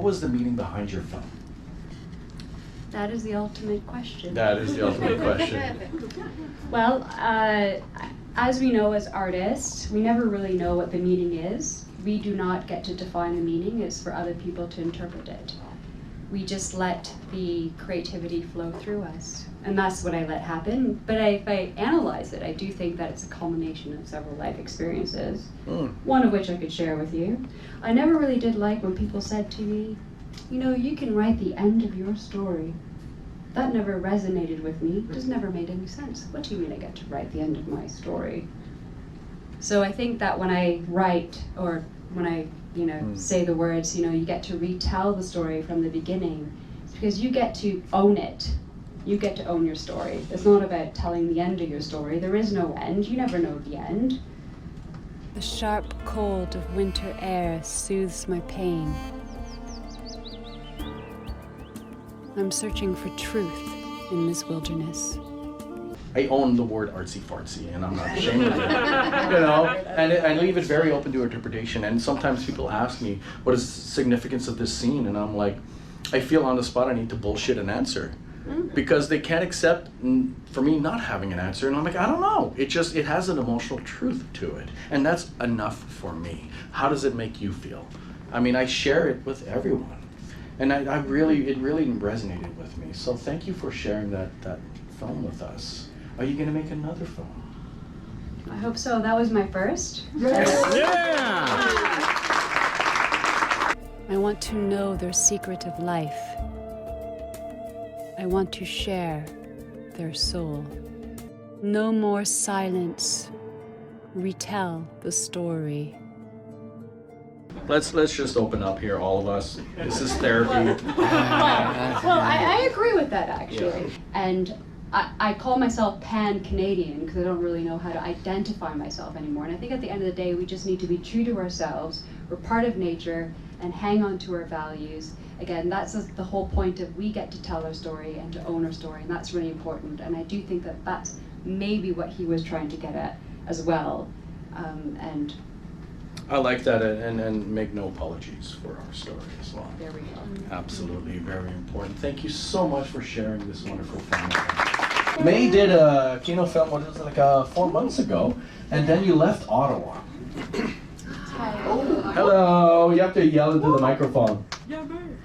was the meaning behind your film? That is the ultimate question. That is the ultimate question. Well, as we know as artists, we never really know what the meaning is. We do not get to define the meaning. It's for other people to interpret it. We just let the creativity flow through us. And that's what I let happen. But if I analyze it, I do think that it's a culmination of several life experiences, one of which I could share with you. I never really did like when people said to me, you know, you can write the end of your story. That never resonated with me. It just never made any sense. What do you mean I get to write the end of my story? So I think that when I write, or when I, say the words, you get to retell the story from the beginning, it's because you get to own it. You get to own your story. It's not about telling the end of your story. There is no end. You never know the end. The sharp cold of winter air soothes my pain. I'm searching for truth in this wilderness. I own the word artsy-fartsy, and I'm not ashamed of it. And I leave it very open to interpretation. And sometimes people ask me, what is the significance of this scene? And I'm like, I feel on the spot I need to bullshit an answer. Because they can't accept for me not having an answer, and I'm like, I don't know. It has an emotional truth to it, and that's enough for me. How does it make you feel? I mean, I share it with everyone, and it really resonated with me. So thank you for sharing that film with us. Are you going to make another film? I hope so. That was my first. Yeah! I want to know their secret of life. I want to share their soul. No more silence. Retell the story. Let's just open up here, all of us. This is therapy. Well, I agree with that, actually. Yeah. And I call myself pan-Canadian because I don't really know how to identify myself anymore. And I think at the end of the day, we just need to be true to ourselves. We're part of nature and hang on to our values. Again, that's the whole point of we get to tell our story and to own our story, and that's really important. And I do think that that's maybe what he was trying to get at as well. And I like that, and make no apologies for our story as well. there we go. Absolutely, very important. Thank you so much for sharing this wonderful film. May did a Kino film, what was it, like 4 months ago, and then you left Ottawa. Hi. Hello, you have to yell into the microphone.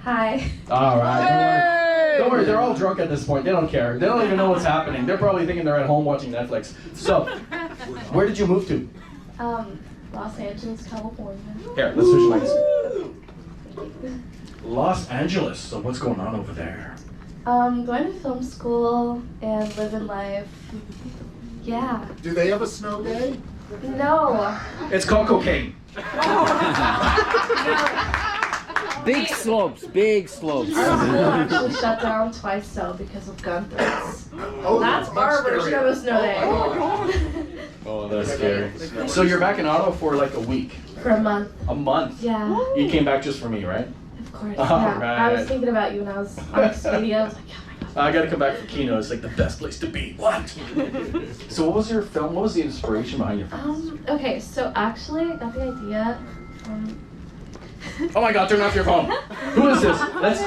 Hi. All right, don't worry, they're all drunk at this point. They don't care. They don't even know what's happening. They're probably thinking they're at home watching Netflix. So, where did you move to? Los Angeles, California. Here, let's switch mics. Los Angeles, so what's going on over there? Going to film school and living life. Yeah. Do they have a snow day? No. It's called cocaine. Big slopes, big slopes. Our school actually shut down twice so because of gun threats. Oh, That's our version of a snow day. Oh, that's scary. So you're back in Ottawa for like a week? For a month. A month? Yeah. You came back just for me, right? Of course. All Yeah. right. I was thinking about you when I was on Expedia. I was like, oh my god. I gotta come back for Kino. It's like the best place to be. What? So what was your film? What was the inspiration behind your film? Okay, so actually I got the idea from Oh my God! Turn off your phone. Who is this?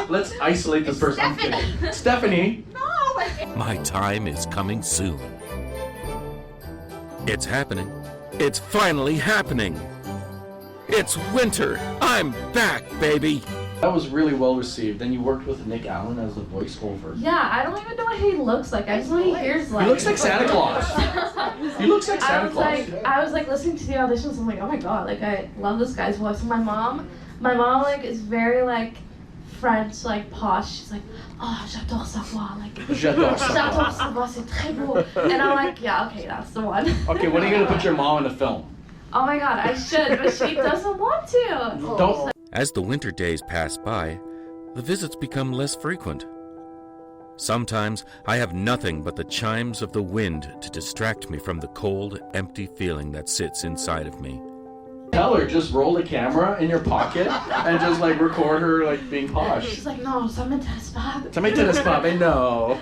Let's isolate this person. I'm kidding. Stephanie. My time is coming soon. It's happening. It's finally happening. It's winter. I'm back, baby. That was really well received. Then you worked with Nick Allen as the voiceover. Yeah, I don't even know what he looks like. I just know what he hears like. He looks like Santa Claus. He looks like Santa Claus. I was like listening to the auditions. I'm like, oh my god, like I love this guy's voice. And my mom like is very like French, like posh. She's like, oh, j'adore savoir, like J'adore j'adore savoir. savoir, c'est très beau. And I'm like, yeah, okay, that's the one. Okay, when are you gonna put your mom in the film? Oh my god, I should, but she doesn't want to. Don't. As the winter days pass by, the visits become less frequent. Sometimes I have nothing but the chimes of the wind to distract me from the cold, empty feeling that sits inside of me. Tell her, just roll the camera in your pocket and just like record her like being posh. She's like, no, ça m'intéresse pas. Ça m'intéresse pas, mais no.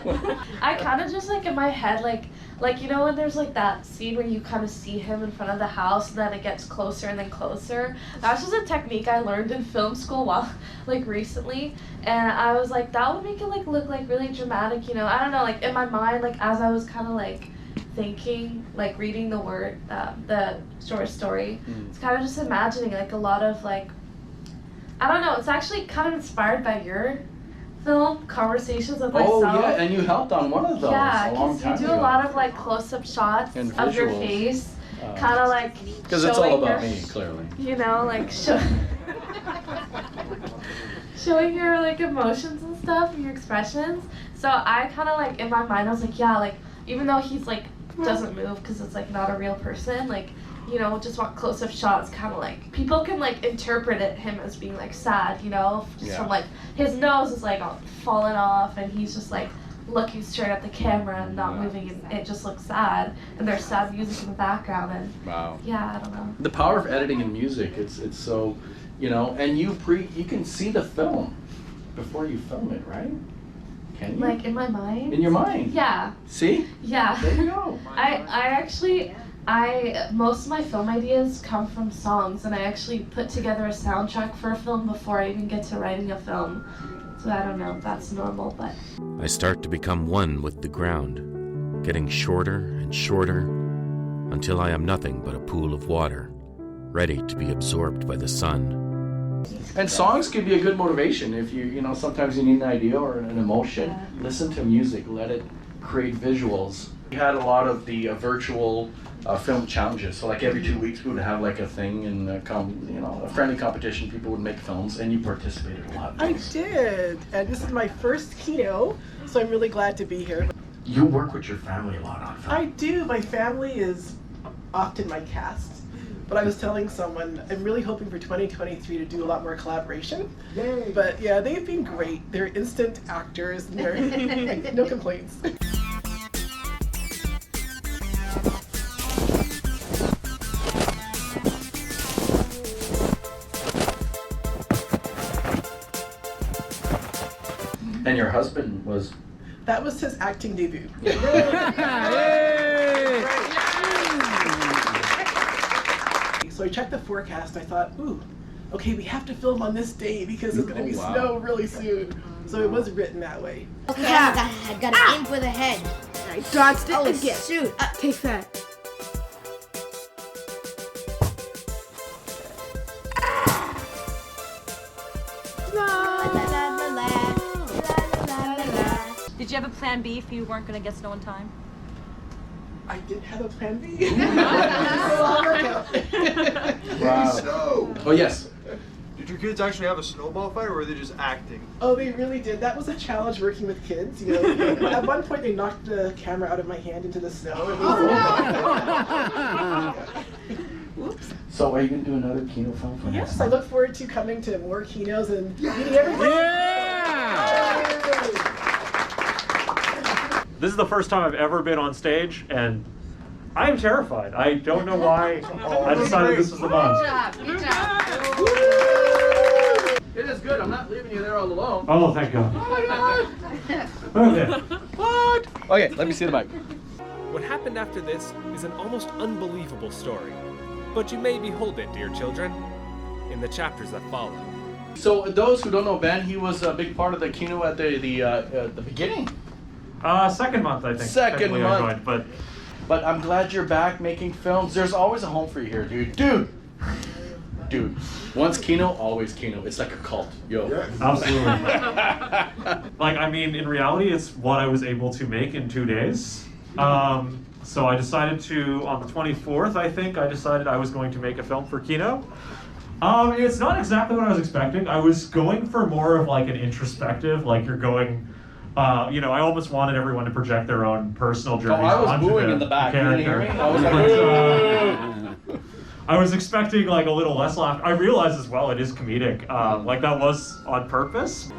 I kind of just like in my head like Like, you know when there's like that scene where you kind of see him in front of the house and then it gets closer and then closer? That's just a technique I learned in film school like recently, and I was like, that would make it like look like really dramatic, you know? I don't know, like in my mind, like as I was kind of like thinking, like reading the short story, it's kind of just imagining like a lot of like, I don't know, it's actually kind of inspired by your film, Conversations with Myself. Oh yeah, and you helped on one of those Yeah, a long because time you do ago. a lot of like close-up shots And of your visuals. face, kind of like Because it's all showing about your, me, clearly. you know, like showing your like emotions and stuff and your expressions. So I kind of like in my mind I was like, yeah, like even though he's like doesn't move because it's like not a real person, like, you know, just want close-up shots, kind of like people can like interpret him as being like sad, you know, just from like his nose is like falling off and he's just like looking straight at the camera and not moving, and it just looks sad, and there's sad music in the background, and Wow. yeah, I don't know. The power of editing in music, it's so, you know, and you can see the film before you film it, right? Can you? Like in my mind? In your mind? Yeah. See? Yeah. There you go. I most of my film ideas come from songs, and I actually put together a soundtrack for a film before I even get to writing a film. So I don't know if that's normal, but I start to become one with the ground, getting shorter and shorter until I am nothing but a pool of water, ready to be absorbed by the sun. And songs can be a good motivation if you know, sometimes you need an idea or an emotion. Listen to music, let it create visuals. We had a lot of the virtual film challenges. So like every 2 weeks we would have like a thing and a friendly competition. People would make films, and you participated a lot. I did, and this is my first Kino, so I'm really glad to be here. You work with your family a lot on film. I do. My family is often my cast, but I was telling someone I'm really hoping for 2023 to do a lot more collaboration. Yay! But yeah, they've been great. They're instant actors, and they're no complaints. And your husband was... That was his acting debut. So I checked the forecast. I thought, ooh, okay, we have to film on this day because it's going to be snow really soon. So it was written that way. Okay, I gotta aim for the head. I dodged it again. Shoot. Take that. Did you have a plan B if you weren't going to get snow in time? I did have a plan B. So I'll work out. Wow. Oh, yes. Did your kids actually have a snowball fight, or were they just acting? Oh, they really did. That was a challenge working with kids. You know, at one point they knocked the camera out of my hand into the snow. Whoops. So are you going to do another Kino film for us? Yes, I look forward to coming to more Kinos and meeting everybody. This is the first time I've ever been on stage, and I am terrified. I don't know why I decided this was the month. Good job. It is good. I'm not leaving you there all alone. Oh, thank God. Oh my God. Okay. What? Okay, let me see the mic. What happened after this is an almost unbelievable story, but you may behold it, dear children, in the chapters that follow. So those who don't know Ben, he was a big part of the Kino at the beginning. Second month, I think. Second Technically month. I joined, But I'm glad you're back making films. There's always a home for you here, dude. Dude. Once Kino, always Kino. It's like a cult. Yo. Absolutely. Like, I mean, in reality, it's what I was able to make in 2 days. So I decided to, on the 24th, I think, I decided I was going to make a film for Kino. It's not exactly what I was expecting. I was going for more of like an introspective, like you're going, I almost wanted everyone to project their own personal journeys. I was onto booing the in the back. character. You didn't hear me? I was like, I was expecting like a little less laugh. I realized as well it is comedic. Like that was on purpose.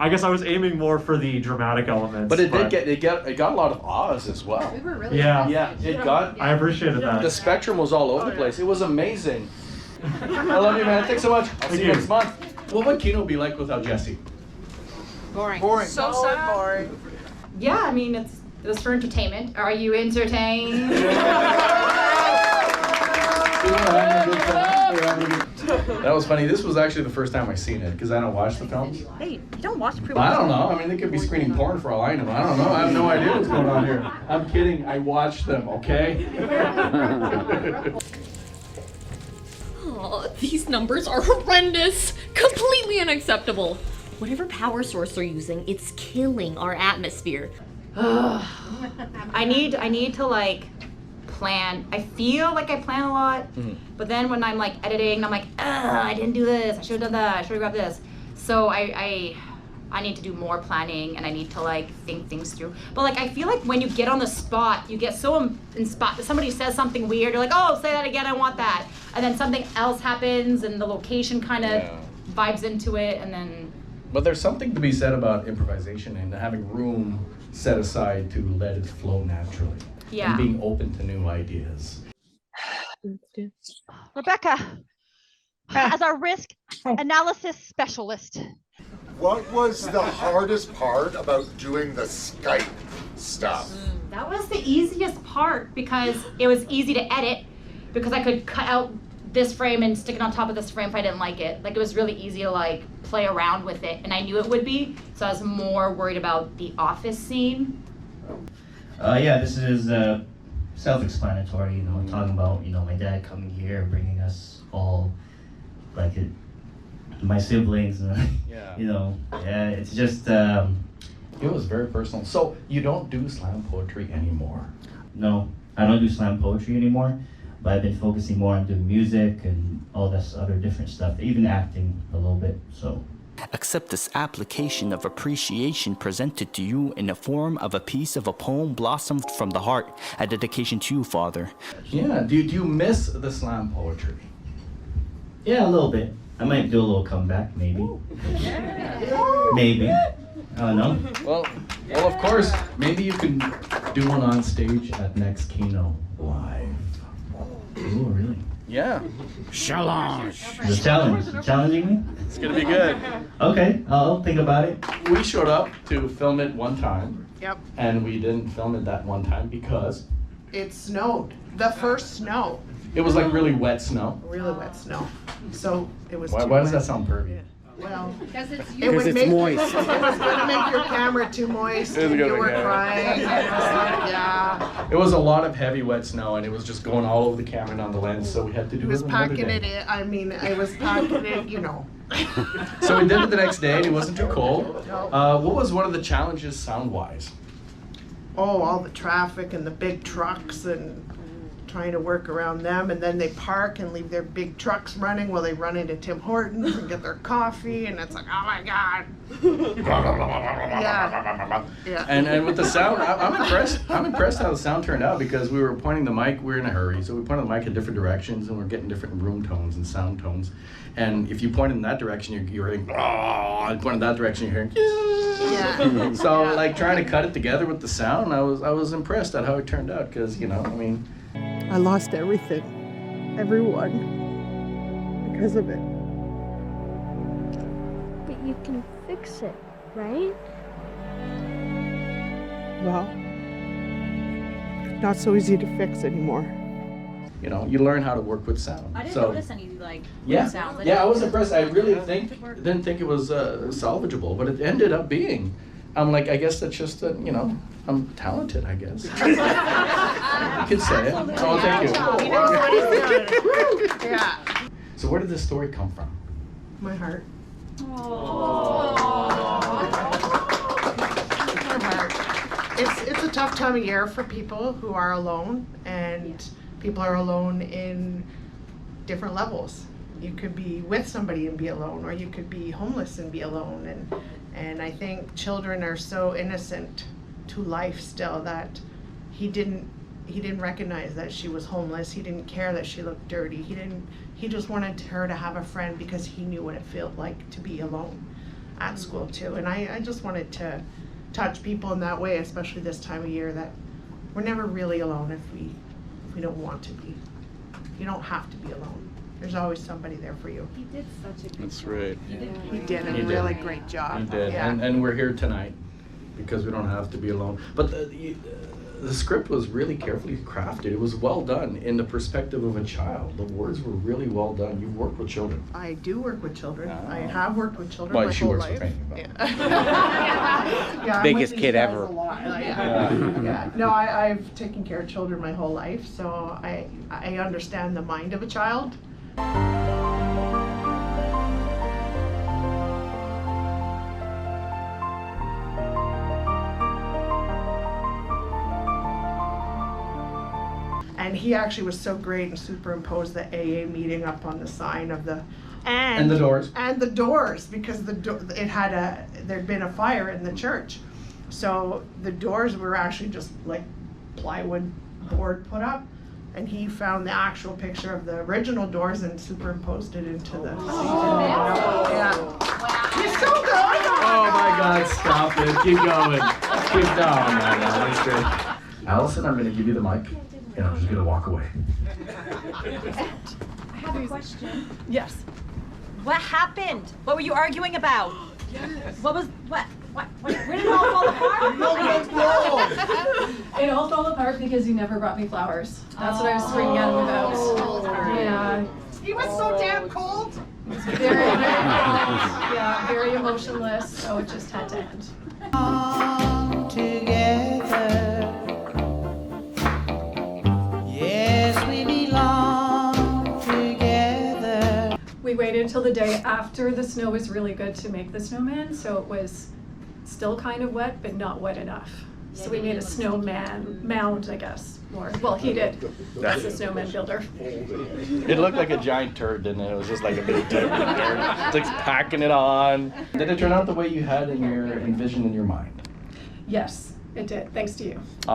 I guess I was aiming more for the dramatic elements. But it got a lot of ahs as well. We were really Yeah, it got. I appreciated that. The spectrum was all over the place. It was amazing. I love you, man. Thanks so much. I'll see you next month. What would Kino be like without Jesse? Boring. So sad. Boring. Yeah, I mean, it was for entertainment. Are you entertained? That was funny. This was actually the first time I seen it because I don't watch the films. Hey, you don't watch pre I don't know. I mean, they could be screening porn for all I know. I don't know. I have no idea what's going on here. I'm kidding. I watched them, okay? Oh, these numbers are horrendous. Completely unacceptable. Whatever power source they're using, it's killing our atmosphere. I need to like plan. I feel like I plan a lot, but then when I'm like editing, I'm like, I didn't do this. I should have done that. I should have grabbed this. So I need to do more planning, and I need to like think things through. But like I feel like when you get on the spot, you get so inspired. Somebody says something weird, you're like, oh, say that again. I want that. And then something else happens, and the location kind of vibes into it, and then. But there's something to be said about improvisation and having room set aside to let it flow naturally. Yeah. And being open to new ideas. Rebecca, as our risk analysis specialist. What was the hardest part about doing the Skype stuff? That was the easiest part because it was easy to edit because I could cut out this frame and stick it on top of this frame if I didn't like it. Like it was really easy to like play around with it, and I knew it would be, so I was more worried about the office scene. Yeah, this is self-explanatory, you know, talking about, you know, my dad coming here, bringing us all, like, my siblings, you know, it's just... It was very personal. So, you don't do slam poetry anymore? No, I don't do slam poetry anymore, but I've been focusing more on doing music and all this other different stuff, even acting a little bit, so... Accept this application of appreciation presented to you in the form of a piece of a poem blossomed from the heart, a dedication to you, Father. Yeah, do you miss the slam poetry? Yeah, a little bit. I might do a little comeback, maybe. Maybe. I don't know. Well, of course, maybe you can do one on stage at next Kino Live. Ooh, really? Yeah. Challenge. The challenge. Challenging me? It's gonna be good. Okay, I'll think about it. We showed up to film it one time. Yep. And we didn't film it that one time because It snowed. The first snow. it was like really wet snow. Really wet snow. So it was Why too does that wet. sound pervy? Well, Because it's it would make moist. It was going to make your camera too moist. It was And gonna you were make it. crying. And it was like, yeah. It was a lot of heavy wet snow and it was just going all over the camera and on the lens, so we had to do It was another packing day. it in. I mean, I was packing it, you know. So we did it the next day and it wasn't too cold. What was one of the challenges sound-wise? Oh, all the traffic and the big trucks and trying to work around them, and then they park and leave their big trucks running while they run into Tim Hortons and get their coffee, and it's like, oh my God. Yeah. And with the sound, I'm impressed. I'm impressed how the sound turned out because we were pointing the mic. We were in a hurry, so we pointed the mic in different directions, and we're getting different room tones and sound tones. And if you point in that direction, you're hearing, oh, and point in that direction, you're hearing, Yeah. So like trying to cut it together with the sound, I was impressed at how it turned out because I mean. I lost everything, everyone, because of it. But you can fix it, right? Well, not so easy to fix anymore. You learn how to work with sound. I didn't so, notice any like yeah, sounds. I was impressed. I really didn't think it was salvageable, but it ended up being. I'm like, I guess that's just I'm talented, I guess. You could say it. Oh, thank you. He knows what he's doing. Yeah. So where did this story come from? My heart. It's a tough time of year for people who are alone, and people are alone in different levels. You could be with somebody and be alone, or you could be homeless and be alone, and I think children are so innocent to life still that he didn't recognize that she was homeless. He didn't care that she looked dirty. He just wanted her to have a friend because he knew what it felt like to be alone at school too. And I just wanted to touch people in that way, especially this time of year, that we're never really alone if we don't want to be. You don't have to be alone. There's always somebody there for you. He did such a good That's right. He did a He did. really great job. He did, Yeah. and we're here tonight because we don't have to be alone. But the script was really carefully crafted. It was well done in the perspective of a child. The words were really well done. You've worked with children. I do work with children. Ah. I have worked with children Well, my she whole works life. with me. Yeah, I'm Biggest with kid these guys ever. a lot. Yeah. Yeah. No, I've taken care of children my whole life, so I understand the mind of a child. And he actually was so great and superimposed the AA meeting up on the sign of the And the doors. And the doors, because there'd been a fire in the church. So the doors were actually just like plywood board put up. And he found the actual picture of the original doors and superimposed it into the Yeah. He's so good! Oh my God, stop it. Keep going. Keep going, man. That's great. Allison, I'm going to give you the mic, and I'm just going to walk away. I have a question. Yes. What happened? What were you arguing about? What was what? Where did it all fall apart? It all fell apart because you never brought me flowers. That's what I was freaking out about. Yeah. He was so damn cold. It was very, very cold. Yeah, very emotionless, so it just had to end. Yes, we belong together. We waited until the day after the snow was really good to make the snowman, so it was still kind of wet, but not wet enough. So we made a snowman mound, I guess, more. Well, he did. That's the snowman builder. It looked like a giant turd, didn't it? It was just like a big turd. It's like packing it on. Did it turn out the way you had envisioned in your mind? Yes, it did, thanks to you. I'm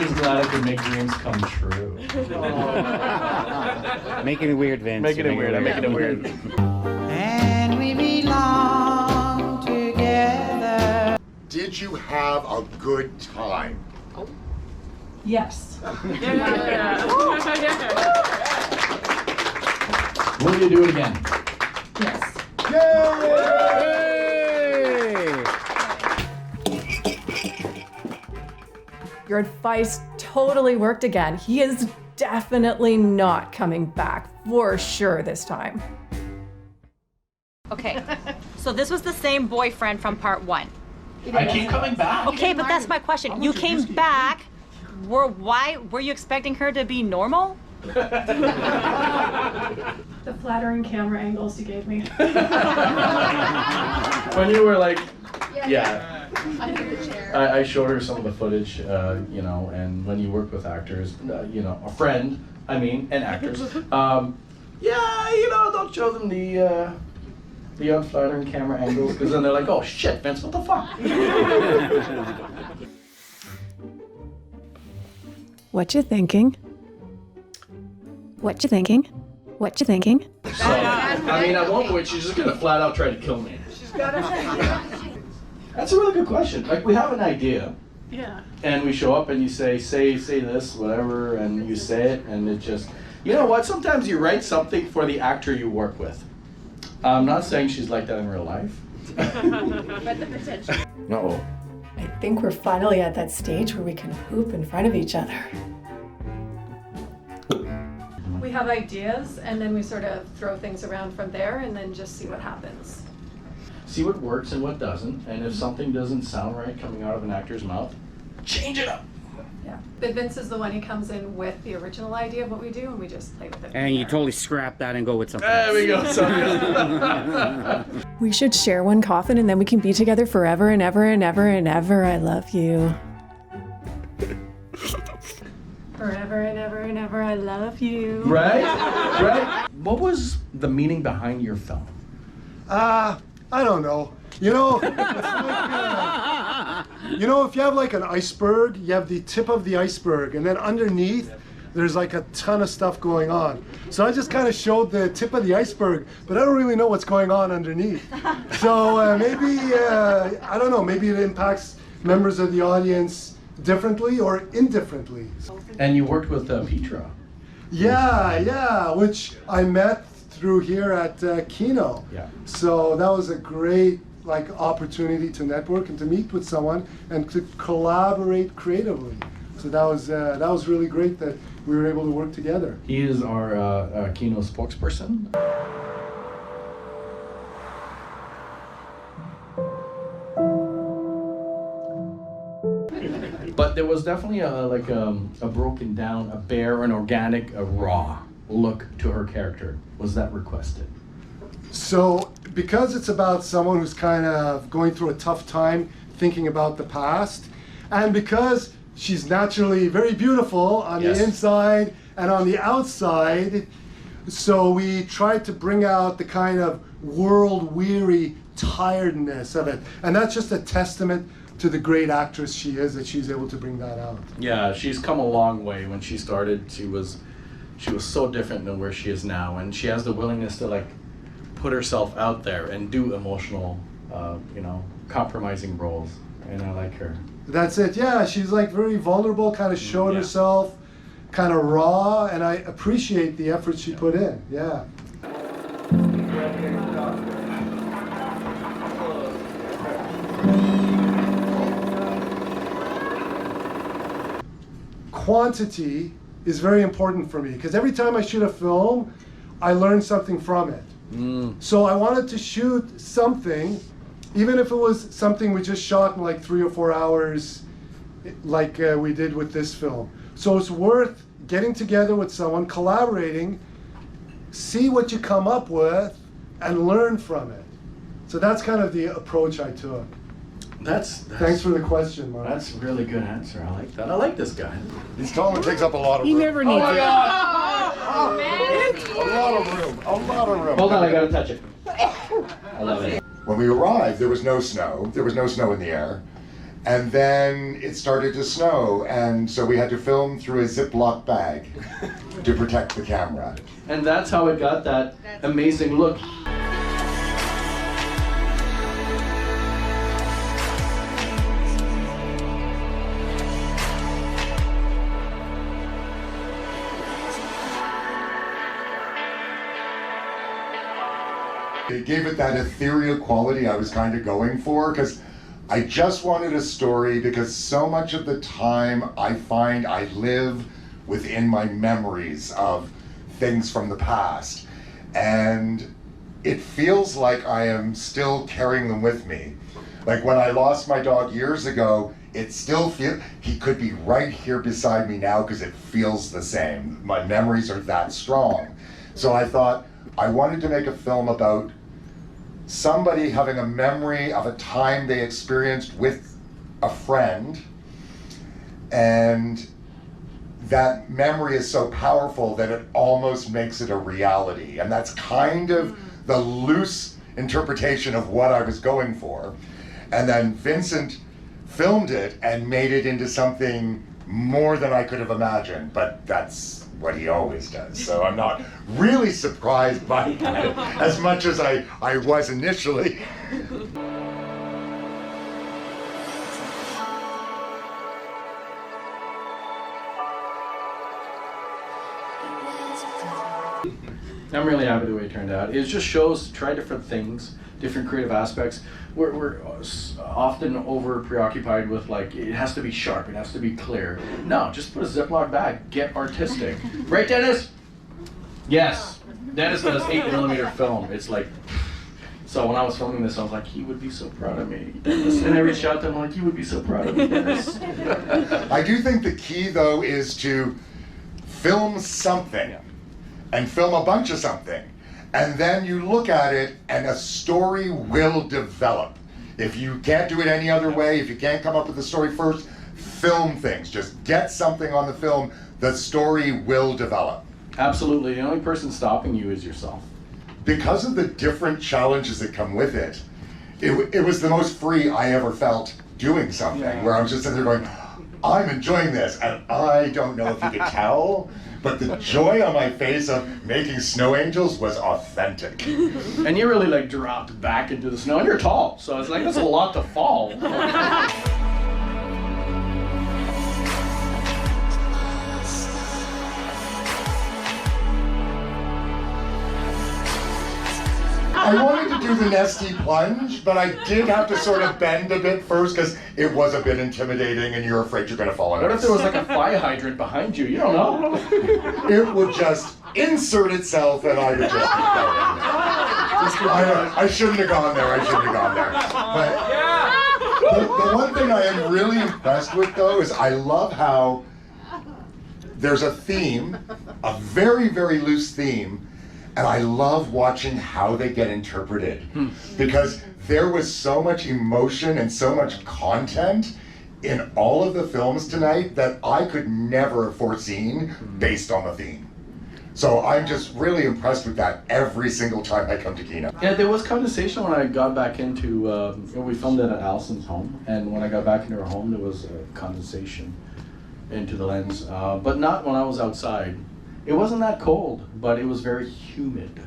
just glad I could make dreams come true. Making it weird, Vince. Making it weird. I'm making it weird. And we belong together. Did you have a good time? Yes. Will you do it again? Yes. Your advice totally worked again. He is definitely not coming back for sure this time. Okay, so this was the same boyfriend from part 1. I keep coming back. Okay, but that's my question. You came back. Why were you expecting her to be normal? The flattering camera angles you gave me. When you were like, Yeah. I showed her some of the footage, you know, and when you work with actors, you know, a friend, and actors, yeah, you know, don't show them the unflattering camera angles, because then they're like, oh shit, Vince, what the fuck? What you thinking? What you thinking? What you thinking? So, at one point, she's just gonna flat out try to kill me. That's a really good question. Like, we have an idea. Yeah. And we show up and you say this, whatever, and you say it, and it just, you know what, sometimes you write something for the actor you work with. I'm not saying she's like that in real life. But the potential. No. I think we're finally at that stage where we can poop in front of each other. We have ideas, and then we sort of throw things around from there, and then just see what happens. See what works and what doesn't, and if something doesn't sound right coming out of an actor's mouth, change it up. Yeah. But Vince is the one who comes in with the original idea of what we do, and we just play with it. And you totally scrap that and go with something There we go, We should share one coffin, and then we can be together forever and ever and ever and ever. I love you. Forever and ever and ever, I love you. Right? Right? What was the meaning behind your film? I don't know. You know, it's like, if you have like an iceberg, you have the tip of the iceberg, and then underneath, there's like a ton of stuff going on. So I just kind of showed the tip of the iceberg, but I don't really know what's going on underneath. So maybe, I don't know, maybe it impacts members of the audience differently or indifferently. And you worked with Petra. Yeah, which I met through here at Kino. Yeah. So that was a great opportunity to network and to meet with someone and to collaborate creatively. So that was really great that we were able to work together. He is our Kino spokesperson. But there was definitely a broken down, a bare, an organic, a raw look to her character. Was that requested? So because it's about someone who's kind of going through a tough time thinking about the past, and because she's naturally very beautiful on the inside and on the outside, so we tried to bring out the kind of world-weary tiredness of it. And that's just a testament to the great actress she is, that she's able to bring that out. Yeah, she's come a long way. When she started, she was so different than where she is now, and she has the willingness to put herself out there and do emotional, compromising roles, and I like her. That's it. Yeah, she's very vulnerable, kind of showing herself, kind of raw, and I appreciate the effort she put in. Yeah. Quantity is very important for me because every time I shoot a film, I learn something from it. So I wanted to shoot something, even if it was something we just shot in 3 or 4 hours, like we did with this film. So it's worth getting together with someone, collaborating, see what you come up with, and learn from it. So that's kind of the approach I took. Thanks for the question, Mark. That's a really good answer. I like that. I like this guy. He's tall and takes up a lot of room. He never needs it. A lot of room. A lot of room. Hold on, I gotta touch it. I love it. When we arrived, there was no snow. There was no snow in the air. And then it started to snow, and so we had to film through a Ziploc bag to protect the camera. And that's how it got that amazing look. It gave it that ethereal quality I was kind of going for, because I just wanted a story, because so much of the time I find I live within my memories of things from the past. And it feels like I am still carrying them with me. Like when I lost my dog years ago, it still feels, he could be right here beside me now because it feels the same. My memories are that strong. So I thought I wanted to make a film about somebody having a memory of a time they experienced with a friend, and that memory is so powerful that it almost makes it a reality. And that's kind of the loose interpretation of what I was going for. And then Vincent filmed it and made it into something more than I could have imagined, but that's what he always does. So I'm not really surprised by that as much as I was initially. I'm really happy the way it turned out. It just shows, try different things, different creative aspects. We're often over preoccupied with it has to be sharp, it has to be clear. No, just put a Ziploc bag, get artistic. Right, Dennis? Yes. Dennis does 8mm film. It's so when I was filming this, I was like, he would be so proud of me, Dennis. And I reached out to him like, you would be so proud of me, Dennis. I do think the key though is to film something and film a bunch of something. And then you look at it and a story will develop. If you can't do it any other way, if you can't come up with the story first, film things. Just get something on the film, the story will develop. Absolutely, the only person stopping you is yourself. Because of the different challenges that come with it, it was the most free I ever felt doing something, where I was just sitting there going, I'm enjoying this, and I don't know if you could tell, but the joy on my face of making snow angels was authentic. And you really dropped back into the snow, and you're tall, so it's that's a lot to fall. I wanted to do the nesty plunge, but I did have to sort of bend a bit first because it was a bit intimidating and you're afraid you're going to fall in. What if there was like a fire hydrant behind you? You don't know. It would just insert itself and I would just keep going. I shouldn't have gone there. But the one thing I am really impressed with, though, is I love how there's a theme, a very, very loose theme, and I love watching how they get interpreted. Because there was so much emotion and so much content in all of the films tonight that I could never have foreseen based on the theme. So I'm just really impressed with that every single time I come to Kino. Yeah, there was condensation when I got back into, we filmed it at Allison's home, and when I got back into her home, there was condensation into the lens, but not when I was outside. It wasn't that cold, but it was very humid,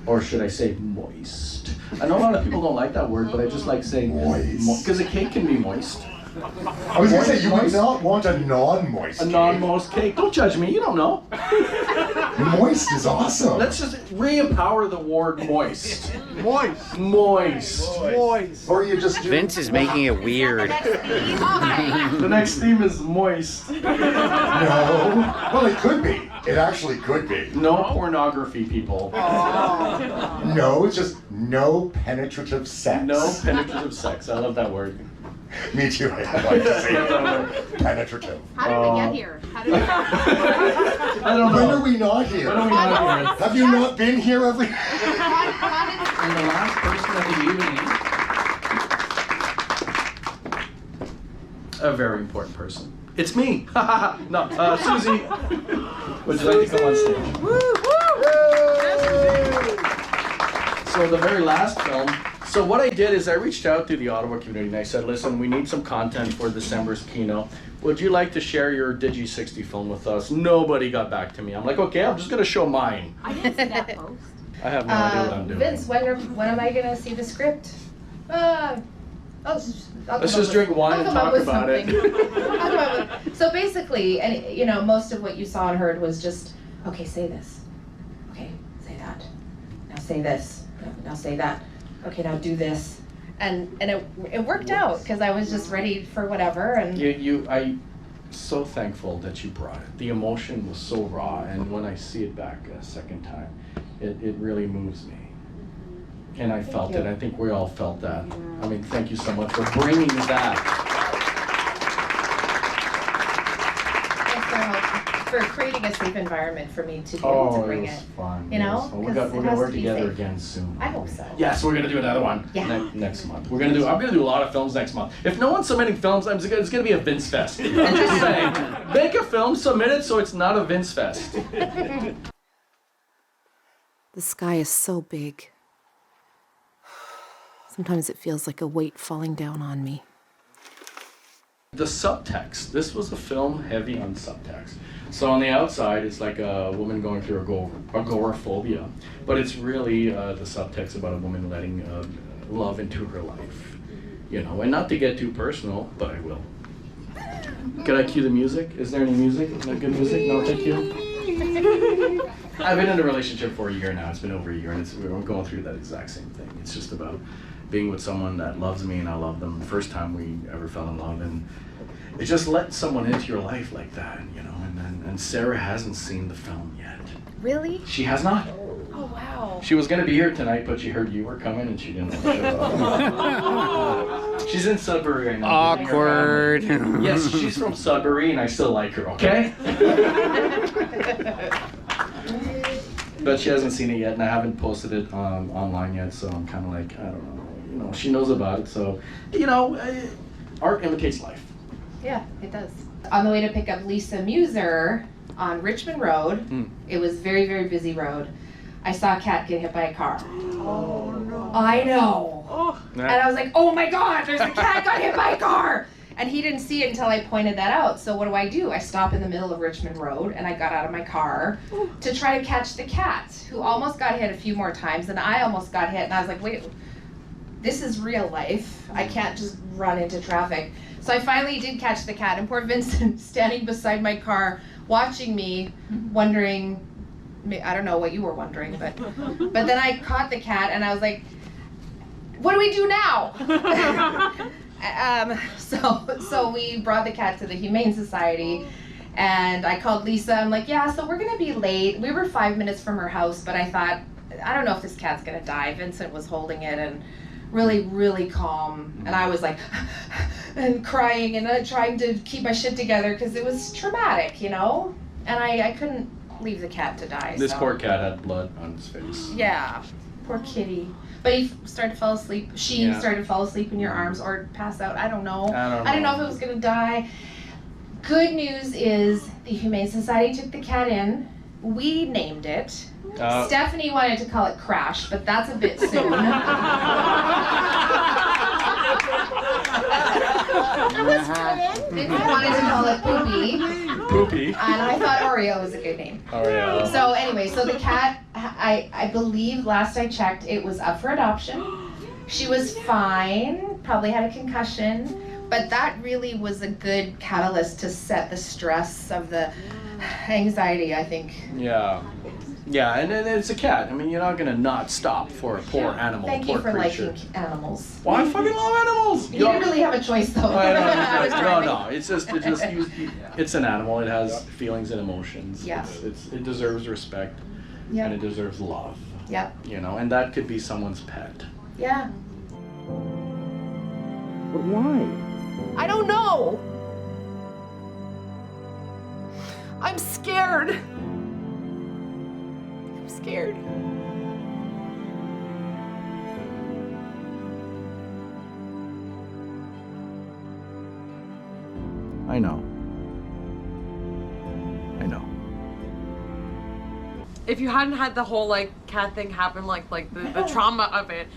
or should I say moist. I know a lot of people don't like that word, but I just like saying moist, because a cake can be moist. I was going to say, you would not want a non-moist cake. A non-moist cake. Don't judge me, you don't know. Moist is awesome. Let's just re-empower the word moist. Moist. Or you just do... Vince is making it weird. The next theme is moist. No. Well, it could be. It actually could be. No pornography, people. No, it's just no penetrative sex. No penetrative sex. I love that word. Me too. I like to say it. Penetrative. How did we get here? I don't know. When are we not here? When are we not here? Have you not been here every... And the last person of the evening, a very important person. It's me. No, Susie. Would you like to come on stage? So the very last film. So what I did is I reached out to the Ottawa community and I said, listen, we need some content for December's Kino. Would you like to share your Digi60 film with us? Nobody got back to me. I'm like, okay, I'm just going to show mine. I didn't see that post. I have no idea what I'm doing. Vince, when am I going to see the script? Let's just drink wine and talk about it. So basically, and you know, most of what you saw and heard was just, okay, say this. Okay, say that. Now say this. Now say that. Okay, now do this. And it worked out because I was just ready for whatever. And I'm so thankful that you brought it. The emotion was so raw, and when I see it back a second time, it really moves me. And I felt it. I think we all felt that. I mean, thank you so much for bringing that. For creating a safe environment for me to be able to bring it. Fun. You know? We're gonna work together again soon. I hope so. Yes, we're gonna do another one next month. I'm gonna do a lot of films next month. If no one's submitting films, it's gonna be a Vince Fest. I'm just saying, make a film, submit it so it's not a Vince Fest. The sky is so big. Sometimes it feels like a weight falling down on me. The subtext. This was a film heavy on subtext. So on the outside, it's like a woman going through agoraphobia, but it's really the subtext about a woman letting love into her life, you know. And not to get too personal, but I will. Can I cue the music? Is there any music? No good music? No, thank you. I've been in a relationship for a year now. It's been over a year, and we're going through that exact same thing. It's just about being with someone that loves me and I love them. The first time we ever fell in love, and it just let someone into your life like that, you know. And Sarah hasn't seen the film yet. Really? She has not. Oh wow. She was gonna be here tonight, but she heard you were coming and she didn't want to show up. She's in Sudbury right now. Awkward. Yes, she's from Sudbury, and I still like her. Okay. But she hasn't seen it yet, and I haven't posted it online yet, so I'm kind of like, I don't know. You know, she knows about it, so, you know, art imitates life. Yeah, it does. On the way to pick up Lisa Muser on Richmond Road, it was very, very busy road, I saw a cat get hit by a car. Oh no. I know. Oh. And I was like, oh my God, there's a cat got hit by a car. And he didn't see it until I pointed that out. So what do? I stop in the middle of Richmond Road and I got out of my car to try to catch the cat, who almost got hit a few more times, and I almost got hit. And I was like, wait, this is real life. I can't just run into traffic. So I finally did catch the cat, and poor Vincent standing beside my car, watching me, wondering, I don't know what you were wondering, but then I caught the cat and I was like, what do we do now? So we brought the cat to the Humane Society, and I called Lisa. I'm like, yeah, so we're gonna be late. We were 5 minutes from her house, but I thought, I don't know if this cat's gonna die. Vincent was holding it and really, really calm, and I was like, and crying and trying to keep my shit together because it was traumatic, you know? And I couldn't leave the cat to die. This so. poor cat had blood on his face. Yeah, poor kitty. But he started to fall asleep. She started to fall asleep in your arms or pass out. I don't know. I didn't know if it was gonna die. Good news is the Humane Society took the cat in. We named it. Stephanie wanted to call it Crash, but that's a bit soon. Vincent wanted to call it Poopy. And I thought Oreo was a good name. Oreo. So anyway, so the cat, I believe last I checked, it was up for adoption. She was fine, probably had a concussion, but that really was a good catalyst to set the stress of the anxiety, I think. Yeah, and it's a cat. I mean, you're not gonna not stop for a poor animal, Thank poor you for creature. liking animals. Well, I fucking love animals. You didn't really have a choice, though. No. It's just it's an animal. It has feelings and emotions. Yeah. It deserves respect. Yep. And it deserves love. Yep. You know, and that could be someone's pet. Yeah. But why? I don't know. I'm scared. I'm scared. I know. If you hadn't had the whole like cat thing happen, like the trauma of it,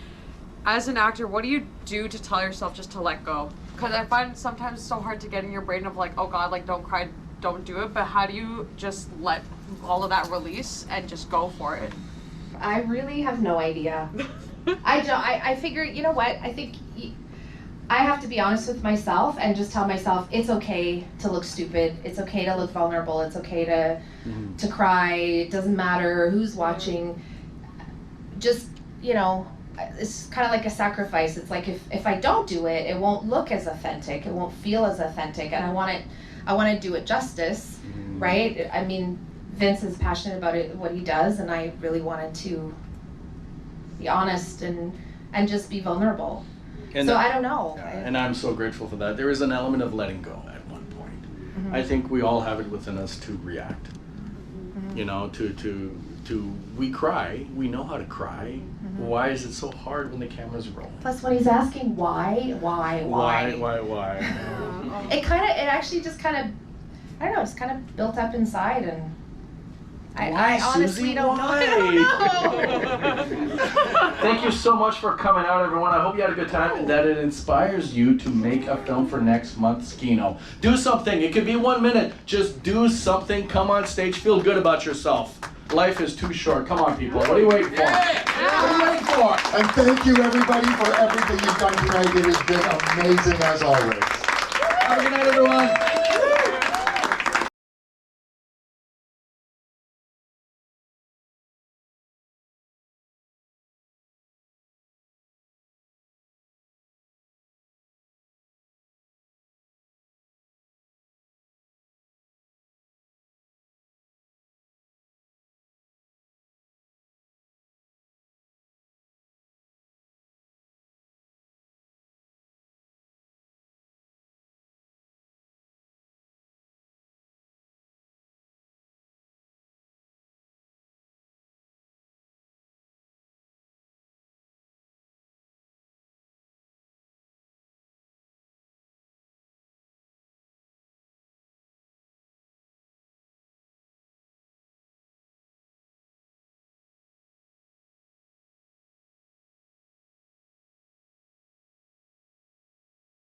as an actor, what do you do to tell yourself just to let go? Because I find sometimes it's so hard to get in your brain of like, oh God, like don't cry, don't do it. But how do you just let all of that release and just go for it? I really have no idea. I figure, you know what? I think I have to be honest with myself and just tell myself it's okay to look stupid. It's okay to look vulnerable. It's okay to cry. It doesn't matter who's watching. Just, you know, it's kind of like a sacrifice. It's like if I don't do it, it won't look as authentic. It won't feel as authentic. And I want to do it justice, right? I mean, Vince is passionate about it, what he does, and I really wanted to be honest and just be vulnerable. So I don't know. And I'm so grateful for that. There is an element of letting go at one point. I think we all have it within us to react. You know, we cry. We know how to cry. Why is it so hard when the cameras roll? Plus, when he's asking why? It actually just kind of, I don't know, it's kind of built up inside, and I honestly don't know. I don't know. Thank you so much for coming out, everyone. I hope you had a good time and that it inspires you to make a film for next month's Kino. Do something. It could be 1 minute. Just do something. Come on stage. Feel good about yourself. Life is too short. Come on, people. What are you waiting for? What are you waiting for? And thank you, everybody, for everything you've done tonight. It has been amazing as always. Have a good night, everyone.